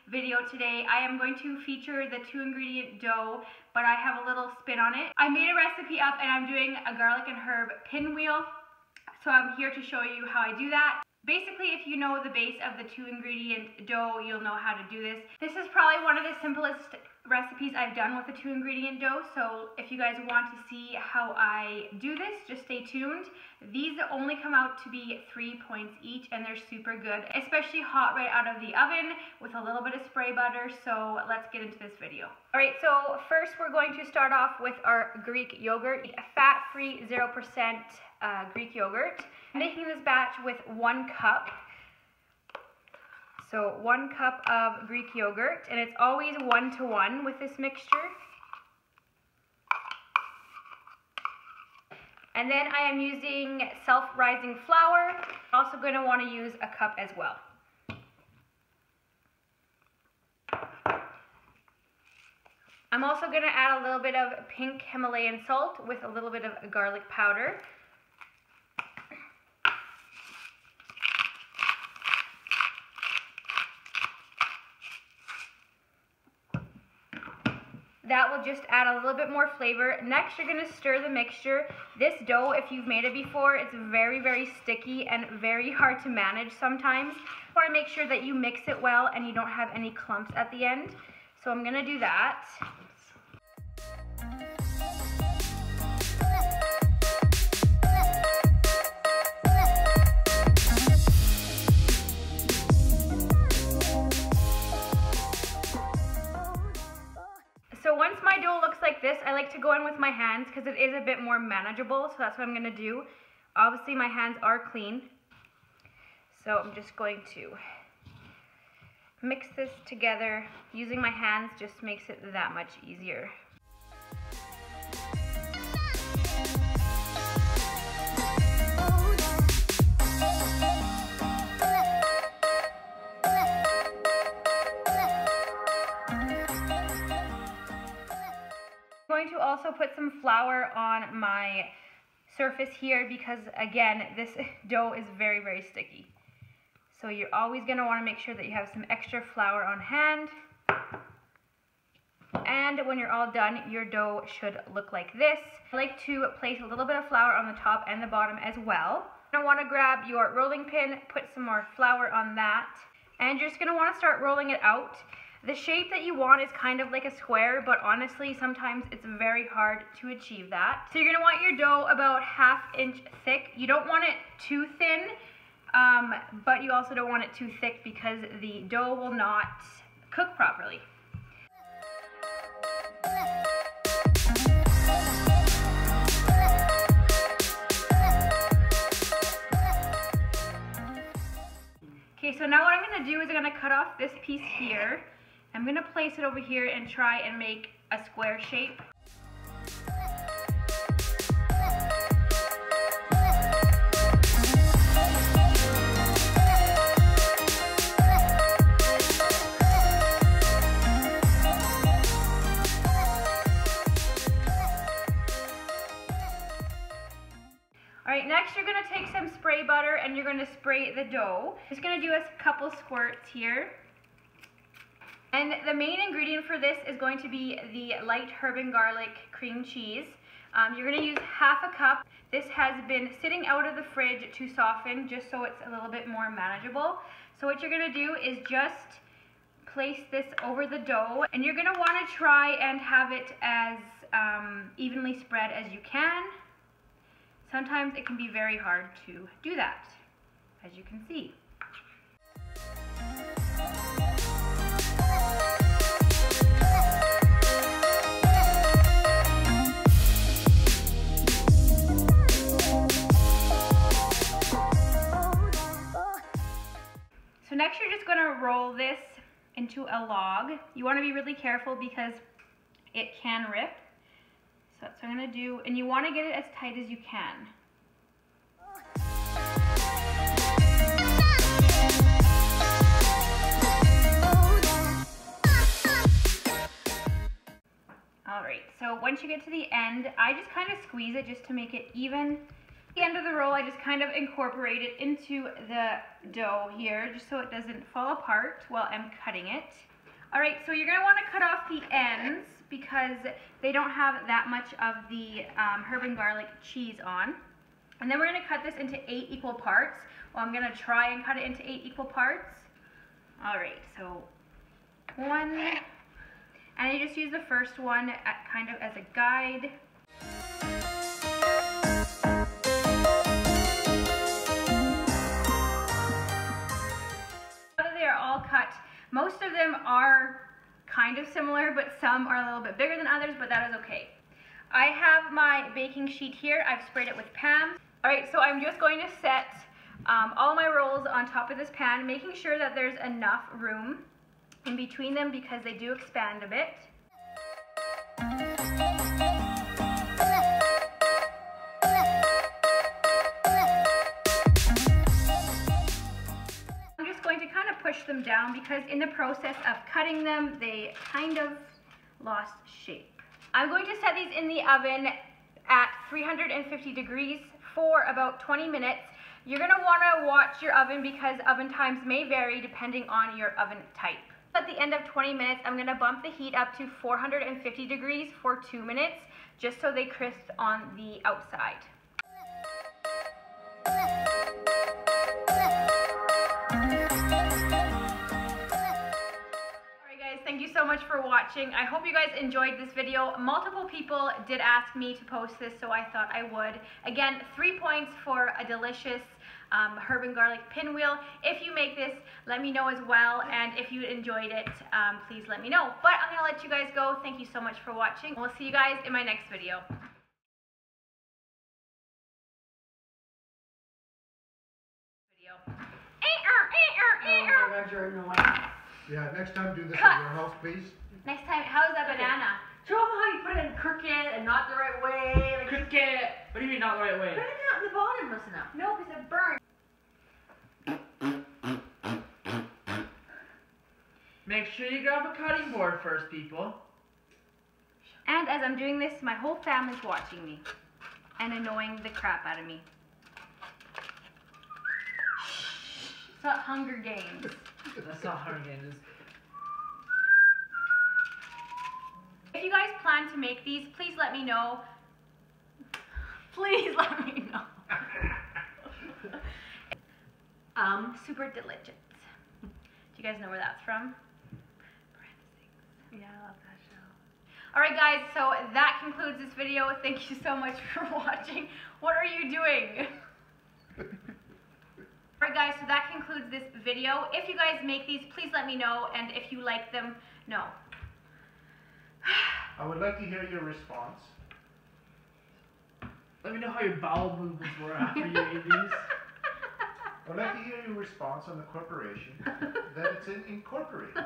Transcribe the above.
video today. I am going to feature the 2-ingredient dough, but I have a little spin on it. I made a recipe up and I'm doing a garlic and herb pinwheel. So I'm here to show you how I do that. Basically, if you know the base of the 2-ingredient dough, you'll know how to do this. This is probably one of the simplest recipes I've done with a 2-ingredient dough, so if you guys want to see how I do this, just stay tuned. These only come out to be 3 points each, and they're super good, especially hot right out of the oven with a little bit of spray butter. So let's get into this video. All right, so first we're going to start off with our Greek yogurt, fat-free 0% Greek yogurt. I'm making this batch with 1 cup. So 1 cup of Greek yogurt, and it's always 1-to-1 with this mixture. And then I am using self-rising flour. Also going to want to use a cup as well. I'm also going to add a little bit of pink Himalayan salt with a little bit of garlic powder. That will just add a little bit more flavor. Next, you're going to stir the mixture. This dough, if you've made it before, it's very, very sticky and very hard to manage sometimes. You want to make sure that you mix it well and you don't have any clumps at the end. So I'm going to do that. So once my dough looks like this, I like to go in with my hands because it is a bit more manageable, so that's what I'm going to do. Obviously my hands are clean, so I'm just going to mix this together. Using my hands just makes it that much easier. I'm going to also put some flour on my surface here because, again, this dough is very, very sticky. So you're always going to want to make sure that you have some extra flour on hand. And when you're all done, your dough should look like this. I like to place a little bit of flour on the top and the bottom as well. You're going to want to grab your rolling pin, put some more flour on that, and you're just going to want to start rolling it out. The shape that you want is kind of like a square, but honestly, sometimes it's very hard to achieve that. So you're gonna want your dough about 1/2 inch thick. You don't want it too thin, but you also don't want it too thick because the dough will not cook properly. Okay, so now what I'm gonna do is I'm gonna cut off this piece here. I'm going to place it over here and try and make a square shape. Alright, next you're going to take some spray butter and you're going to spray the dough. Just going to do a couple squirts here. And the main ingredient for this is going to be the light herb and garlic cream cheese. You're going to use 1/2 cup. This has been sitting out of the fridge to soften just so it's a little bit more manageable. So what you're going to do is just place this over the dough, and you're going to want to try and have it as evenly spread as you can. Sometimes it can be very hard to do that, as you can see. So next you're just going to roll this into a log. You want to be really careful because it can rip. So that's what I'm going to do, and you want to get it as tight as you can. Alright, so once you get to the end, I just kind of squeeze it just to make it even the end of the roll, I just kind of incorporate it into the dough here, just so it doesn't fall apart while I'm cutting it. All right, so you're gonna wanna cut off the ends because they don't have that much of the herb and garlic cheese on. And then we're gonna cut this into 8 equal parts. Well, I'm gonna try and cut it into 8 equal parts. All right, so 1, and I just use the first one kind of as a guide. Cut. Most of them are kind of similar, but some are a little bit bigger than others, but that is okay. I have my baking sheet here. I've sprayed it with Pam. All right, so I'm just going to set all my rolls on top of this pan, making sure that there's enough room in between them because they do expand a bit. Push them down because in the process of cutting them, they kind of lost shape. I'm going to set these in the oven at 350 degrees for about 20 minutes. You're going to want to watch your oven because oven times may vary depending on your oven type. At the end of 20 minutes, I'm going to bump the heat up to 450 degrees for 2 minutes, just so they crisp on the outside. Thank you so much for watching. I hope you guys enjoyed this video. Multiple people did ask me to post this, so I thought I would. Again, 3 points for a delicious herb and garlic pinwheel. If you make this, let me know as well, and if you enjoyed it, please let me know. But I'm gonna let you guys go. Thank you so much for watching. We'll see you guys in my next video. Oh my God, you're annoying. Yeah, next time do this at your house, please. Next time, how's that banana? Show them how you put it in crooked and not the right way. Like Crooked. What do you mean not the right way? put it out in the bottom, listen up. No, because it burned. Make sure you grab a cutting board first, people. And as I'm doing this, my whole family's watching me and annoying the crap out of me. It's not Hunger Games. That's not Hunger Games. If you guys plan to make these, please let me know. Please let me know. Super delicious. Do you guys know where that's from? Yeah, I love that show. Alright guys, so that concludes this video. Thank you so much for watching. What are you doing? Alright guys, so that concludes this video. If you guys make these, please let me know, and if you like them, no. I would like to hear your response. Let me know how your bowel movements were after you ate these. I would like to hear your response on the corporation that it's incorporated.